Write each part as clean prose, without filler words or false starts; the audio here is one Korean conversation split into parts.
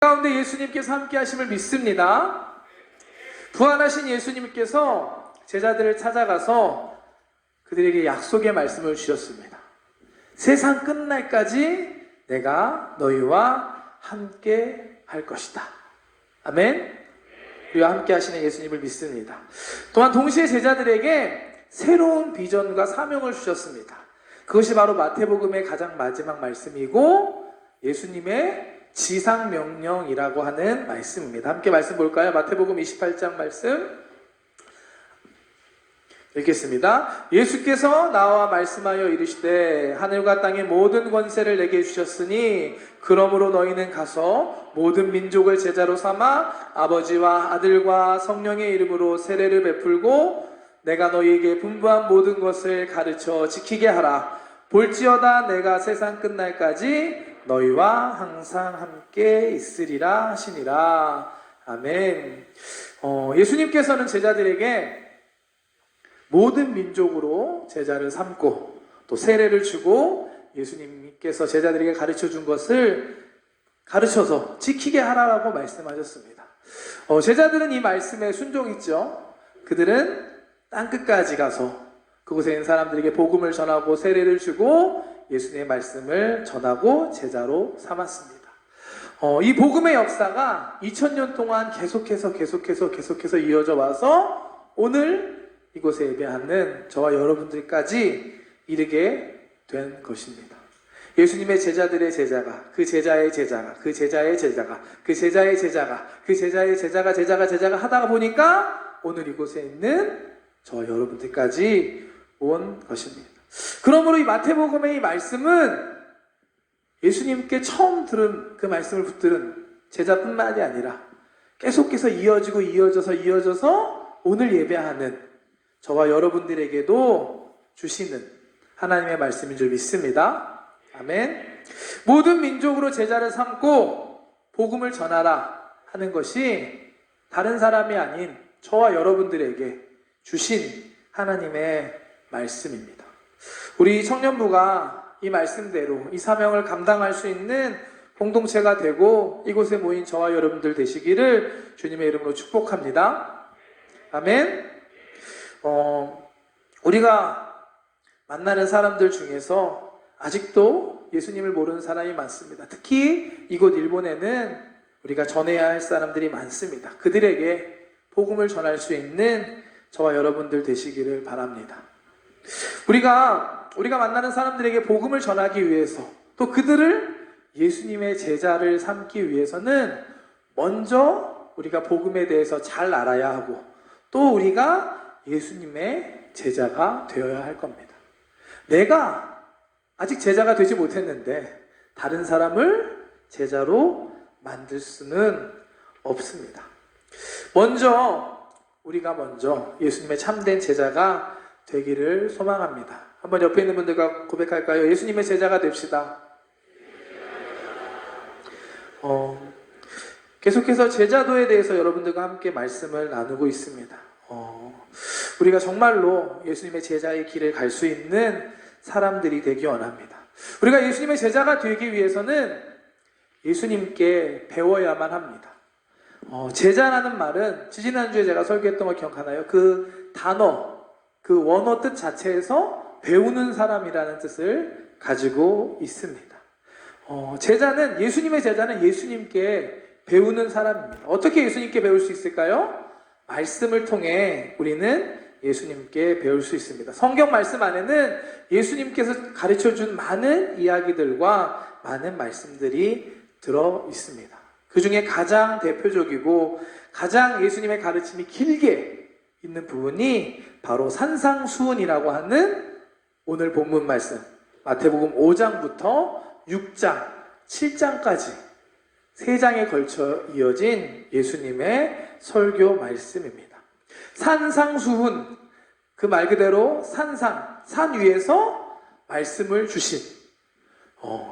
가운데 예수님께서 함께 하심을 믿습니다. 부활하신 예수님께서 제자들을 찾아가서 그들에게 약속의 말씀을 주셨습니다. 세상 끝날까지 내가 너희와 함께 할 것이다. 아멘. 우리와 함께 하시는 예수님을 믿습니다. 또한 동시에 제자들에게 새로운 비전과 사명을 주셨습니다. 그것이 바로 마태복음의 가장 마지막 말씀이고 예수님의 지상명령이라고 하는 말씀입니다. 함께 말씀 볼까요? 마태복음 28장 말씀 읽겠습니다. 예수께서 나와 말씀하여 이르시되 하늘과 땅의 모든 권세를 내게 주셨으니 그러므로 너희는 가서 모든 민족을 제자로 삼아 아버지와 아들과 성령의 이름으로 세례를 베풀고 내가 너희에게 분부한 모든 것을 가르쳐 지키게 하라. 볼지어다 내가 세상 끝날까지 너희와 항상 함께 있으리라 하시니라. 아멘. 예수님께서는 제자들에게 모든 민족으로 제자를 삼고 또 세례를 주고 예수님께서 제자들에게 가르쳐 준 것을 가르쳐서 지키게 하라고 말씀하셨습니다. 제자들은 이 말씀에 순종했죠. 그들은 땅끝까지 가서 그곳에 있는 사람들에게 복음을 전하고 세례를 주고 예수님의 말씀을 전하고 제자로 삼았습니다. 이 복음의 역사가 2000년 동안 계속해서 이어져 와서 오늘 이곳에 예배하는 저와 여러분들까지 이르게 된 것입니다. 예수님의 제자들의 제자가 그 제자의 제자가 그 제자의 제자가 그 제자의 제자가 그 제자의 제자가 하다가 보니까 오늘 이곳에 있는 저와 여러분들까지 온 것입니다. 그러므로 이 마태복음의 이 말씀은 예수님께 처음 들은 그 말씀을 붙들은 제자뿐만이 아니라 계속해서 이어져서 오늘 예배하는 저와 여러분들에게도 주시는 하나님의 말씀인 줄 믿습니다. 아멘. 모든 민족으로 제자를 삼고 복음을 전하라 하는 것이 다른 사람이 아닌 저와 여러분들에게 주신 하나님의 말씀입니다. 우리 청년부가 이 말씀대로 이 사명을 감당할 수 있는 공동체가 되고 이곳에 모인 저와 여러분들 되시기를 주님의 이름으로 축복합니다. 아멘. 우리가 만나는 사람들 중에서 아직도 예수님을 모르는 사람이 많습니다. 특히 이곳 일본에는 우리가 전해야 할 사람들이 많습니다. 그들에게 복음을 전할 수 있는 저와 여러분들 되시기를 바랍니다. 우리가 만나는 사람들에게 복음을 전하기 위해서 또 그들을 예수님의 제자를 삼기 위해서는 먼저 우리가 복음에 대해서 잘 알아야 하고 또 우리가 예수님의 제자가 되어야 할 겁니다. 내가 아직 제자가 되지 못했는데 다른 사람을 제자로 만들 수는 없습니다. 우리가 먼저 예수님의 참된 제자가 되기를 소망합니다. 한번 옆에 있는 분들과 고백할까요? 예수님의 제자가 됩시다. 계속해서 제자도에 대해서 여러분들과 함께 말씀을 나누고 있습니다. 우리가 정말로 예수님의 제자의 길을 갈 수 있는 사람들이 되기 원합니다. 우리가 예수님의 제자가 되기 위해서는 예수님께 배워야만 합니다. 제자라는 말은 지지난주에 제가 설교했던 거 기억하나요? 그 단어, 그 원어 뜻 자체에서 배우는 사람이라는 뜻을 가지고 있습니다. 예수님의 제자는 예수님께 배우는 사람입니다. 어떻게 예수님께 배울 수 있을까요? 말씀을 통해 우리는 예수님께 배울 수 있습니다. 성경 말씀 안에는 예수님께서 가르쳐준 많은 이야기들과 많은 말씀들이 들어 있습니다. 그 중에 가장 대표적이고 가장 예수님의 가르침이 길게 있는 부분이 바로 산상수훈이라고 하는 오늘 본문 말씀 마태복음 5장부터 6장, 7장까지 3장에 걸쳐 이어진 예수님의 설교 말씀입니다. 산상수훈, 그 말 그대로 산 위에서 말씀을 주신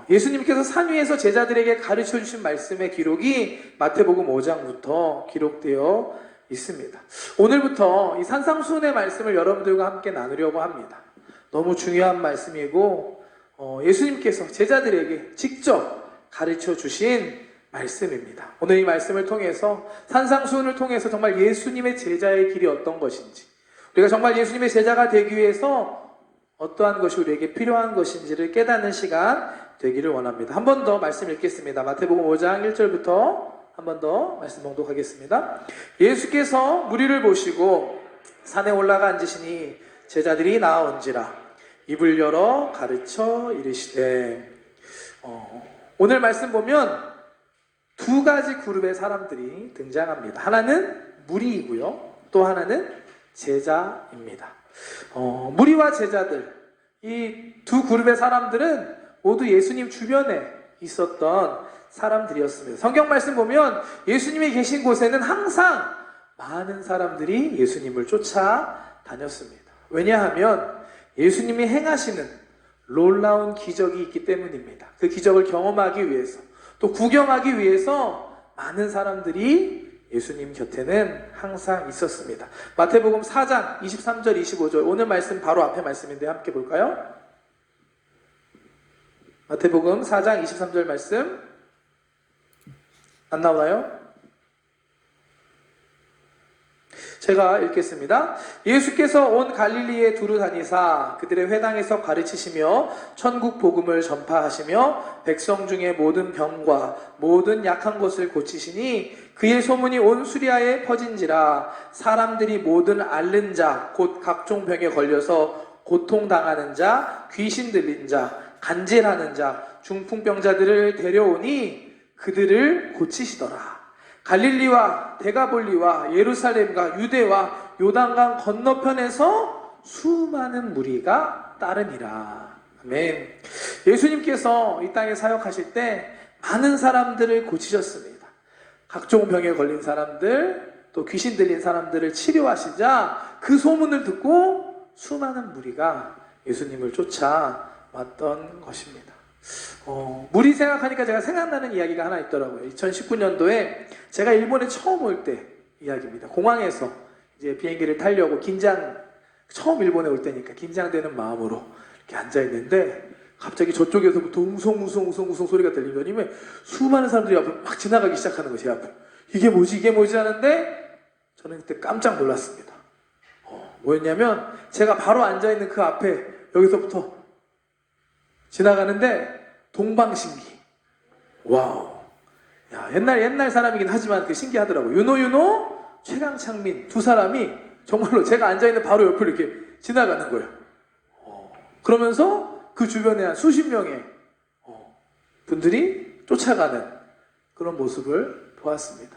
예수님께서 산 위에서 제자들에게 가르쳐 주신 말씀의 기록이 마태복음 5장부터 기록되어 있습니다. 오늘부터 이 산상수훈의 말씀을 여러분들과 함께 나누려고 합니다. 너무 중요한 말씀이고 예수님께서 제자들에게 직접 가르쳐 주신 말씀입니다. 오늘 이 말씀을 통해서 산상수훈을 통해서 정말 예수님의 제자의 길이 어떤 것인지, 우리가 정말 예수님의 제자가 되기 위해서 어떠한 것이 우리에게 필요한 것인지를 깨닫는 시간 되기를 원합니다. 한 번 더 말씀 읽겠습니다. 마태복음 5장 1절부터 한 번 더 말씀 봉독하겠습니다. 예수께서 무리를 보시고 산에 올라가 앉으시니 제자들이 나아온지라 입을 열어 가르쳐 이르시되. 오늘 말씀 보면 두 가지 그룹의 사람들이 등장합니다. 하나는 무리이고요, 또 하나는 제자입니다. 무리와 제자들, 이 두 그룹의 사람들은 모두 예수님 주변에 있었던 사람들이었습니다. 성경 말씀 보면 예수님이 계신 곳에는 항상 많은 사람들이 예수님을 쫓아다녔습니다. 왜냐하면 예수님이 행하시는 놀라운 기적이 있기 때문입니다. 그 기적을 경험하기 위해서, 또 구경하기 위해서 많은 사람들이 예수님 곁에는 항상 있었습니다. 마태복음 4장 23절 25절, 오늘 말씀 바로 앞에 말씀인데 함께 볼까요? 마태복음 4장 23절 말씀 안 나오나요? 제가 읽겠습니다. 예수께서 온 갈릴리에 두루 다니사 그들의 회당에서 가르치시며 천국 복음을 전파하시며 백성 중에 모든 병과 모든 약한 것을 고치시니 그의 소문이 온 수리아에 퍼진지라. 사람들이 모든 앓는 자 곧 각종 병에 걸려서 고통당하는 자, 귀신 들린 자, 간질하는 자, 중풍병자들을 데려오니 그들을 고치시더라. 갈릴리와 데가볼리와 예루살렘과 유대와 요단강 건너편에서 수많은 무리가 따르니라. 아멘. 예수님께서 이 땅에 사역하실 때 많은 사람들을 고치셨습니다. 각종 병에 걸린 사람들, 또 귀신 들린 사람들을 치료하시자 그 소문을 듣고 수많은 무리가 예수님을 쫓아왔던 것입니다. 무리 생각하니까 제가 생각나는 이야기가 하나 있더라고요. 2019년도에 제가 일본에 처음 올 때 이야기입니다. 공항에서 이제 비행기를 타려고 처음 일본에 올 때니까 긴장되는 마음으로 이렇게 앉아있는데 갑자기 저쪽에서부터 웅성웅성 소리가 들리더니 수많은 사람들이 앞으로 막 지나가기 시작하는 거예요. 제 앞을. 이게 뭐지 하는데 저는 그때 깜짝 놀랐습니다. 뭐였냐면 제가 바로 앉아있는 그 앞에 여기서부터 지나가는데 동방신기. 와우. 야, 옛날 사람이긴 하지만 그 신기하더라고요. 윤호, 최강창민 두 사람이 정말로 제가 앉아있는 바로 옆을 이렇게 지나가는 거예요. 그러면서 그 주변에 한 수십 명의 분들이 쫓아가는 그런 모습을 보았습니다.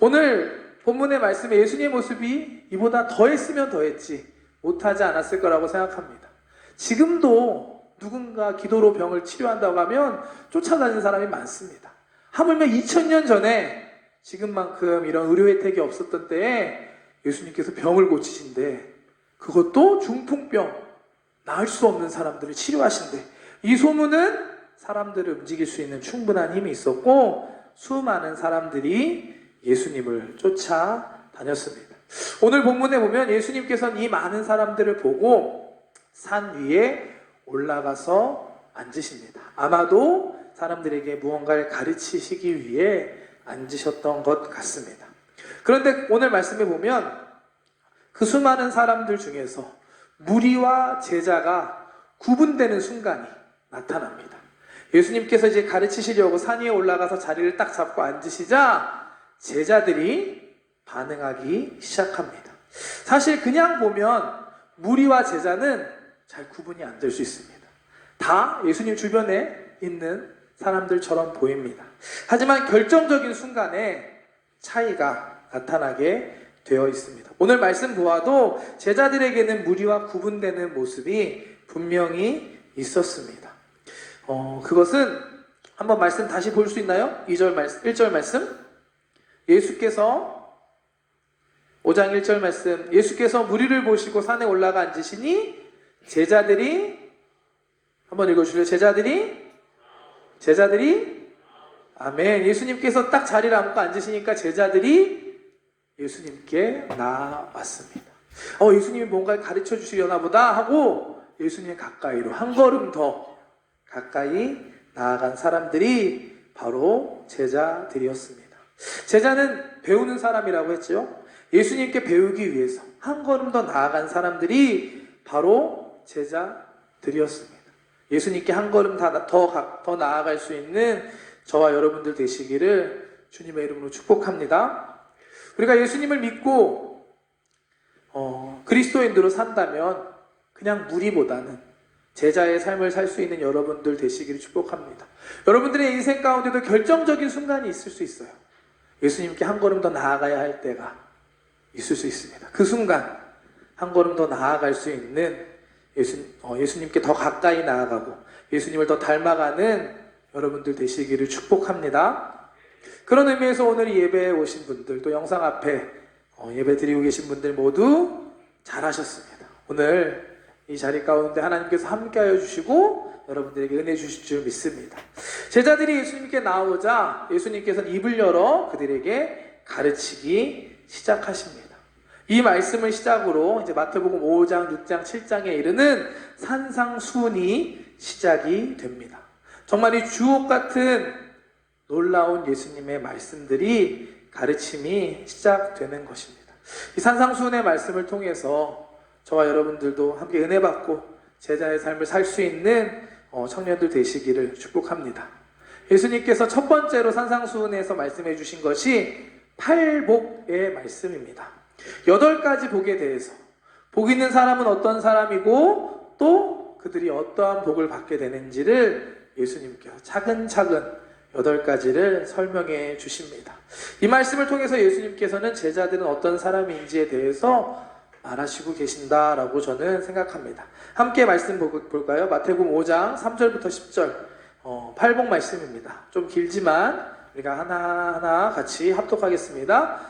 오늘 본문의 말씀에 예수님의 모습이 이보다 더했으면 더했지 못하지 않았을 거라고 생각합니다. 지금도 누군가 기도로 병을 치료한다고 하면 쫓아다니는 사람이 많습니다. 하물며 2000년 전에 지금만큼 이런 의료 혜택이 없었던 때에 예수님께서 병을 고치신데, 그것도 중풍병, 나을 수 없는 사람들을 치료하신대. 이 소문은 사람들을 움직일 수 있는 충분한 힘이 있었고 수많은 사람들이 예수님을 쫓아다녔습니다. 오늘 본문에 보면 예수님께서는 이 많은 사람들을 보고 산 위에 올라가서 앉으십니다. 아마도 사람들에게 무언가를 가르치시기 위해 앉으셨던 것 같습니다. 그런데 오늘 말씀에 보면 그 수많은 사람들 중에서 무리와 제자가 구분되는 순간이 나타납니다. 예수님께서 이제 가르치시려고 산 위에 올라가서 자리를 딱 잡고 앉으시자 제자들이 반응하기 시작합니다. 사실 그냥 보면 무리와 제자는 잘 구분이 안 될 수 있습니다. 다 예수님 주변에 있는 사람들처럼 보입니다. 하지만 결정적인 순간에 차이가 나타나게 되어 있습니다. 오늘 말씀 보아도 제자들에게는 무리와 구분되는 모습이 분명히 있었습니다. 그것은 한번 말씀 다시 볼 수 있나요? 1절 말씀. 예수께서 5장 1절 말씀, 예수께서 무리를 보시고 산에 올라가 앉으시니 제자들이, 한번 읽어주세요. 제자들이 아멘. 예수님께서 딱 자리를 앉고 앉으시니까 제자들이 예수님께 나왔습니다. 예수님이 뭔가를 가르쳐 주시려나 보다 하고 예수님 가까이로 한 걸음 더 가까이 나아간 사람들이 바로 제자들이었습니다. 제자는 배우는 사람이라고 했죠. 예수님께 배우기 위해서 한 걸음 더 나아간 사람들이 바로 제자들이었습니다. 예수님께 한 걸음 더 나아갈 수 있는 저와 여러분들 되시기를 주님의 이름으로 축복합니다. 우리가 예수님을 믿고 그리스도인으로 산다면 그냥 무리보다는 제자의 삶을 살 수 있는 여러분들 되시기를 축복합니다. 여러분들의 인생 가운데도 결정적인 순간이 있을 수 있어요. 예수님께 한 걸음 더 나아가야 할 때가 있을 수 있습니다. 그 순간 한 걸음 더 나아갈 수 있는 예수님께 더 가까이 나아가고 예수님을 더 닮아가는 여러분들 되시기를 축복합니다. 그런 의미에서 오늘 이 예배에 오신 분들, 또 영상 앞에 예배 드리고 계신 분들 모두 잘하셨습니다. 오늘 이 자리 가운데 하나님께서 함께하여 주시고 여러분들에게 은혜 주실 줄 믿습니다. 제자들이 예수님께 나오자 예수님께서는 입을 열어 그들에게 가르치기 시작하십니다. 이 말씀을 시작으로 이제 마태복음 5장, 6장, 7장에 이르는 산상수훈이 시작이 됩니다. 정말 이 주옥 같은 놀라운 예수님의 말씀들이 가르침이 시작되는 것입니다. 이 산상수훈의 말씀을 통해서 저와 여러분들도 함께 은혜 받고 제자의 삶을 살 수 있는 청년들 되시기를 축복합니다. 예수님께서 첫 번째로 산상수훈에서 말씀해 주신 것이 팔복의 말씀입니다. 8가지 복에 대해서 복 있는 사람은 어떤 사람이고 또 그들이 어떠한 복을 받게 되는지를 예수님께서 차근차근 8가지를 설명해 주십니다. 이 말씀을 통해서 예수님께서는 제자들은 어떤 사람인지에 대해서 말하시고 계신다라고 저는 생각합니다. 함께 말씀 볼까요? 마태복음 5장 3절부터 10절 팔복 말씀입니다. 좀 길지만 우리가 하나하나 같이 합독하겠습니다.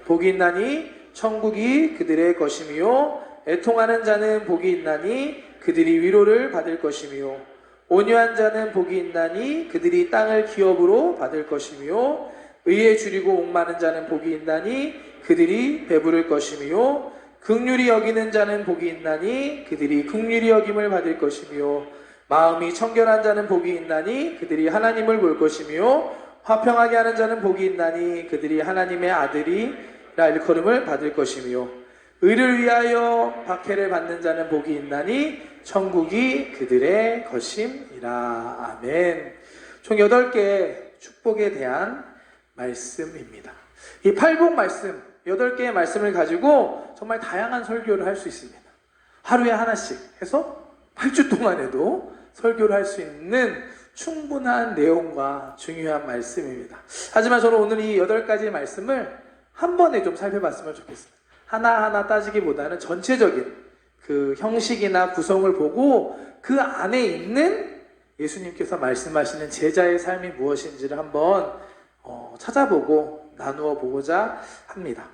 복이 있나니 천국이 그들의 것이며 애통하는 자는 복이 있나니 그들이 위로를 받을 것이며 온유한 자는 복이 있나니 그들이 땅을 기업으로 받을 것이며 의에 줄이고 옥마는 자는 복이 있나니 그들이 배부를 것이며 긍휼히 여기는 자는 복이 있나니 그들이 긍휼히 여김을 받을 것이며 마음이 청결한 자는 복이 있나니 그들이 하나님을 볼 것이며 화평하게 하는 자는 복이 있나니 그들이 하나님의 아들이라 일컬음을 받을 것이며 의를 위하여 박해를 받는 자는 복이 있나니 천국이 그들의 것임이라. 아멘. 총 8개의 축복에 대한 말씀입니다. 이 팔복 말씀 8개의 말씀을 가지고 정말 다양한 설교를 할 수 있습니다. 하루에 하나씩 해서 8주 동안에도 설교를 할 수 있는 충분한 내용과 중요한 말씀입니다. 하지만 저는 오늘 이 8가지 말씀을 한 번에 좀 살펴봤으면 좋겠습니다. 하나하나 따지기보다는 전체적인 그 형식이나 구성을 보고 그 안에 있는 예수님께서 말씀하시는 제자의 삶이 무엇인지를 한번 찾아보고 나누어 보고자 합니다.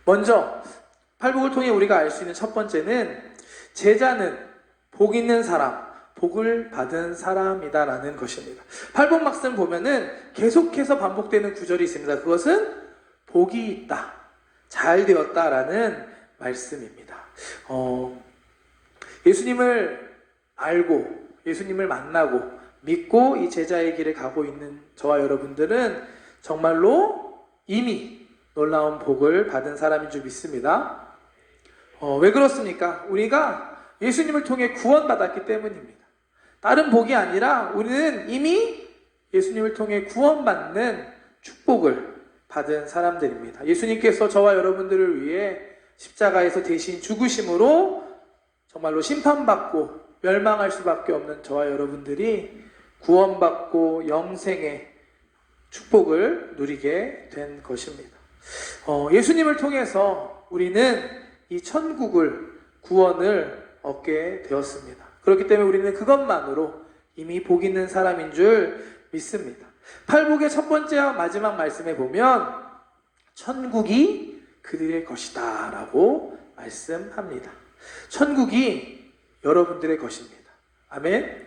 먼저 팔복을 통해 우리가 알 수 있는 첫 번째는 제자는 복 있는 사람, 복을 받은 사람이다라는 것입니다. 팔복 말씀 보면은 계속해서 반복되는 구절이 있습니다. 그것은 복이 있다, 잘 되었다라는 말씀입니다. 예수님을 알고 예수님을 만나고 믿고 이 제자의 길을 가고 있는 저와 여러분들은 정말로 이미 놀라운 복을 받은 사람인 줄 믿습니다. 왜 그렇습니까? 우리가 예수님을 통해 구원받았기 때문입니다. 다른 복이 아니라 우리는 이미 예수님을 통해 구원받는 축복을 받은 사람들입니다. 예수님께서 저와 여러분들을 위해 십자가에서 대신 죽으심으로 정말로 심판받고 멸망할 수밖에 없는 저와 여러분들이 구원받고 영생의 축복을 누리게 된 것입니다. 예수님을 통해서 우리는 이 천국을, 구원을 얻게 되었습니다. 그렇기 때문에 우리는 그것만으로 이미 복 있는 사람인 줄 믿습니다. 팔복의 첫 번째와 마지막 말씀에 보면 천국이 그들의 것이다 라고 말씀합니다. 천국이 여러분들의 것입니다. 아멘.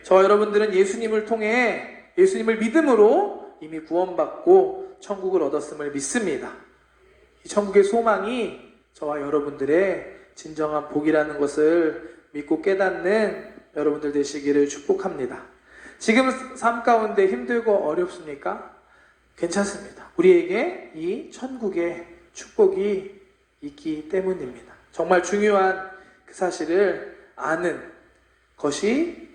저와 여러분들은 예수님을 통해 예수님을 믿음으로 이미 구원받고 천국을 얻었음을 믿습니다. 이 천국의 소망이 저와 여러분들의 진정한 복이라는 것을 믿고 깨닫는 여러분들 되시기를 축복합니다. 지금 삶 가운데 힘들고 어렵습니까? 괜찮습니다. 우리에게 이 천국의 축복이 있기 때문입니다. 정말 중요한 그 사실을 아는 것이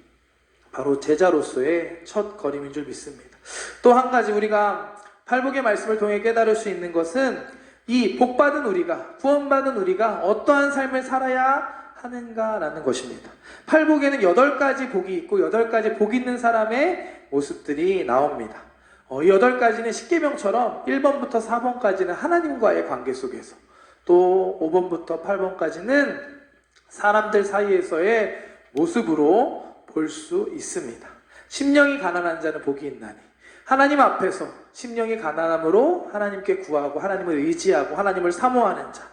바로 제자로서의 첫 걸음인 줄 믿습니다. 또 한 가지 우리가 팔복의 말씀을 통해 깨달을 수 있는 것은 이 복받은 우리가, 구원받은 우리가 어떠한 삶을 살아야 하는가라는 것입니다. 팔복에는 8가지 복이 있고 8가지 복 있는 사람의 모습들이 나옵니다. 이 8가지는 십계명처럼 1번부터 4번까지는 하나님과의 관계 속에서, 또 5번부터 8번까지는 사람들 사이에서의 모습으로 볼 수 있습니다. 심령이 가난한 자는 복이 있나니, 하나님 앞에서 심령이 가난함으로 하나님께 구하고 하나님을 의지하고 하나님을 사모하는 자,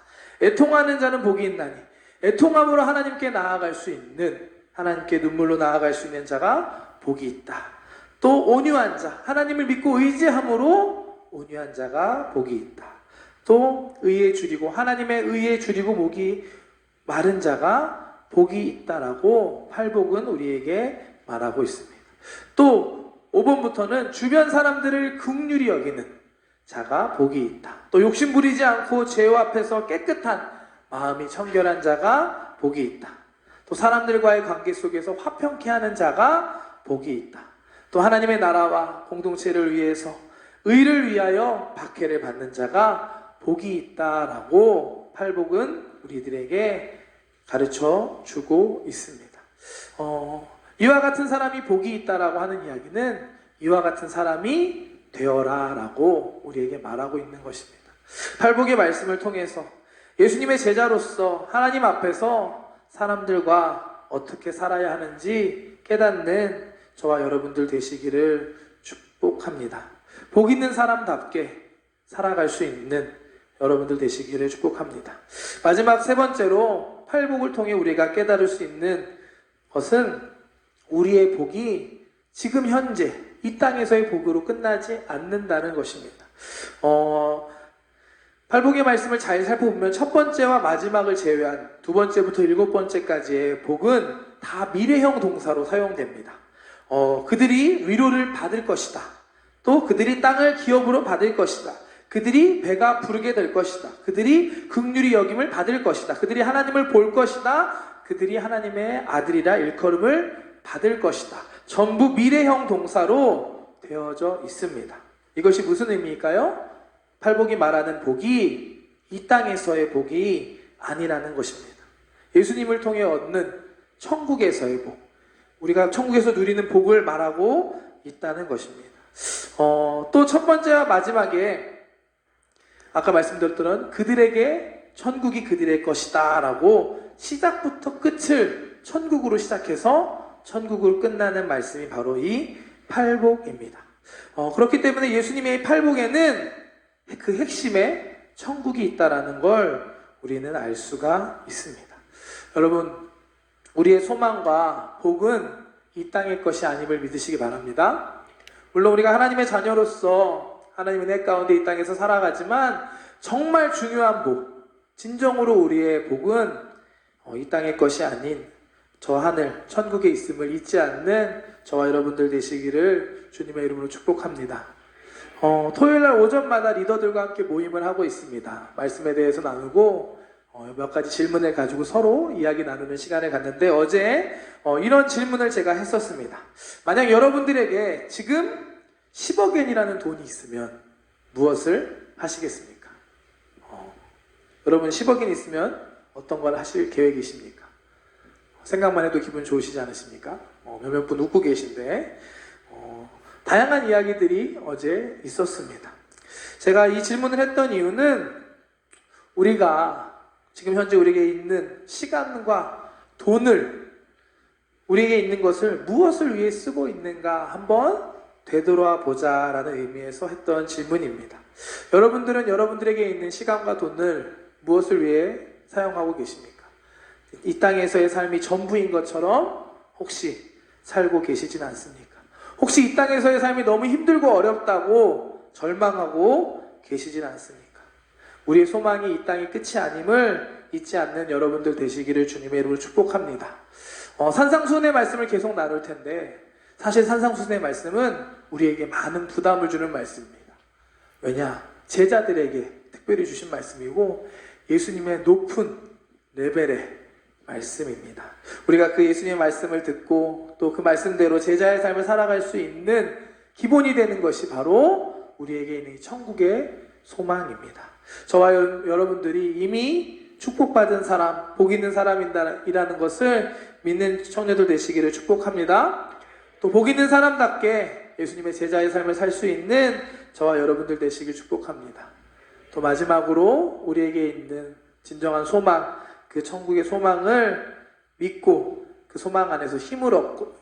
애통하는 자는 복이 있나니, 애통함으로 하나님께 나아갈 수 있는, 하나님께 눈물로 나아갈 수 있는 자가 복이 있다. 또 온유한 자, 하나님을 믿고 의지함으로 온유한 자가 복이 있다. 또 의에 줄이고, 하나님의 의에 줄이고 목이 마른 자가 복이 있다라고 팔복은 우리에게 말하고 있습니다. 또 5번부터는 주변 사람들을 긍휼히 여기는 자가 복이 있다. 또 욕심 부리지 않고 죄와 앞에서 깨끗한 마음이 청결한 자가 복이 있다. 또 사람들과의 관계 속에서 화평케 하는 자가 복이 있다. 또 하나님의 나라와 공동체를 위해서 의를 위하여 박해를 받는 자가 복이 있다라고 팔복은 우리들에게 가르쳐 주고 있습니다. 이와 같은 사람이 복이 있다라고 하는 이야기는 이와 같은 사람이 되어라라고 우리에게 말하고 있는 것입니다. 팔복의 말씀을 통해서 예수님의 제자로서 하나님 앞에서 사람들과 어떻게 살아야 하는지 깨닫는 저와 여러분들 되시기를 축복합니다. 복 있는 사람답게 살아갈 수 있는 여러분들 되시기를 축복합니다. 마지막 세 번째로 팔복을 통해 우리가 깨달을 수 있는 것은 우리의 복이 지금 현재 이 땅에서의 복으로 끝나지 않는다는 것입니다. 팔복의 말씀을 잘 살펴보면 첫 번째와 마지막을 제외한 두 번째부터 7번째까지의 복은 다 미래형 동사로 사용됩니다. 그들이 위로를 받을 것이다. 또 그들이 땅을 기업으로 받을 것이다. 그들이 배가 부르게 될 것이다. 그들이 긍휼히 여김을 받을 것이다. 그들이 하나님을 볼 것이다. 그들이 하나님의 아들이라 일컬음을 받을 것이다. 전부 미래형 동사로 되어져 있습니다. 이것이 무슨 의미일까요? 팔복이 말하는 복이 이 땅에서의 복이 아니라는 것입니다. 예수님을 통해 얻는 천국에서의 복, 우리가 천국에서 누리는 복을 말하고 있다는 것입니다. 또 첫 번째와 마지막에 아까 말씀드렸던 그들에게 천국이 그들의 것이다 라고 시작부터 끝을 천국으로 시작해서 천국으로 끝나는 말씀이 바로 이 팔복입니다. 그렇기 때문에 예수님의 팔복에는 그 핵심에 천국이 있다라는 걸 우리는 알 수가 있습니다. 여러분, 우리의 소망과 복은 이 땅의 것이 아님을 믿으시기 바랍니다. 물론 우리가 하나님의 자녀로서 하나님의 내 가운데 이 땅에서 살아가지만 정말 중요한 복, 진정으로 우리의 복은 이 땅의 것이 아닌 저 하늘, 천국에 있음을 잊지 않는 저와 여러분들 되시기를 주님의 이름으로 축복합니다. 토요일날 오전마다 리더들과 함께 모임을 하고 있습니다. 말씀에 대해서 나누고 몇 가지 질문을 가지고 서로 이야기 나누는 시간을 갖는데 어제 이런 질문을 제가 했었습니다. 만약 여러분들에게 지금 10억엔이라는 돈이 있으면 무엇을 하시겠습니까? 여러분 10억엔 있으면 어떤 걸 하실 계획이십니까? 생각만 해도 기분 좋으시지 않으십니까? 몇몇 분 웃고 계신데 다양한 이야기들이 어제 있었습니다. 제가 이 질문을 했던 이유는 우리가 지금 현재 우리에게 있는 시간과 돈을, 우리에게 있는 것을 무엇을 위해 쓰고 있는가 한번 되돌아 보자라는 의미에서 했던 질문입니다. 여러분들은 여러분들에게 있는 시간과 돈을 무엇을 위해 사용하고 계십니까? 이 땅에서의 삶이 전부인 것처럼 혹시 살고 계시진 않습니까? 혹시 이 땅에서의 삶이 너무 힘들고 어렵다고 절망하고 계시진 않습니까? 우리의 소망이 이 땅이 끝이 아님을 잊지 않는 여러분들 되시기를 주님의 이름으로 축복합니다. 산상수훈의 말씀을 계속 나눌 텐데 사실 산상수훈의 말씀은 우리에게 많은 부담을 주는 말씀입니다. 왜냐? 제자들에게 특별히 주신 말씀이고 예수님의 높은 레벨의 말씀입니다. 우리가 그 예수님의 말씀을 듣고 또 그 말씀대로 제자의 삶을 살아갈 수 있는 기본이 되는 것이 바로 우리에게 있는 이 천국의 소망입니다. 저와 여러분들이 이미 축복받은 사람, 복 있는 사람이라는 것을 믿는 청년들 되시기를 축복합니다. 또 복 있는 사람답게 예수님의 제자의 삶을 살 수 있는 저와 여러분들 되시길 축복합니다. 또 마지막으로 우리에게 있는 진정한 소망, 그 천국의 소망을 믿고 그 소망 안에서 힘을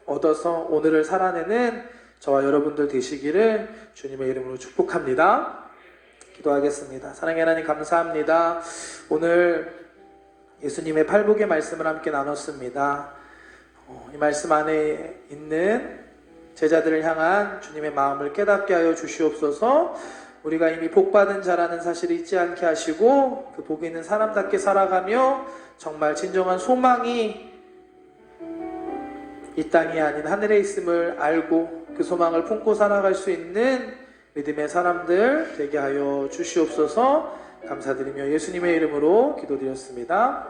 얻어서 오늘을 살아내는 저와 여러분들 되시기를 주님의 이름으로 축복합니다. 기도하겠습니다. 사랑의 하나님 감사합니다. 오늘 예수님의 팔복의 말씀을 함께 나눴습니다. 이 말씀 안에 있는 제자들을 향한 주님의 마음을 깨닫게 하여 주시옵소서. 우리가 이미 복받은 자라는 사실을 잊지 않게 하시고 그 복 있는 사람답게 살아가며 정말 진정한 소망이 이 땅이 아닌 하늘에 있음을 알고 그 소망을 품고 살아갈 수 있는 믿음의 사람들 되게 하여 주시옵소서. 감사드리며 예수님의 이름으로 기도드렸습니다.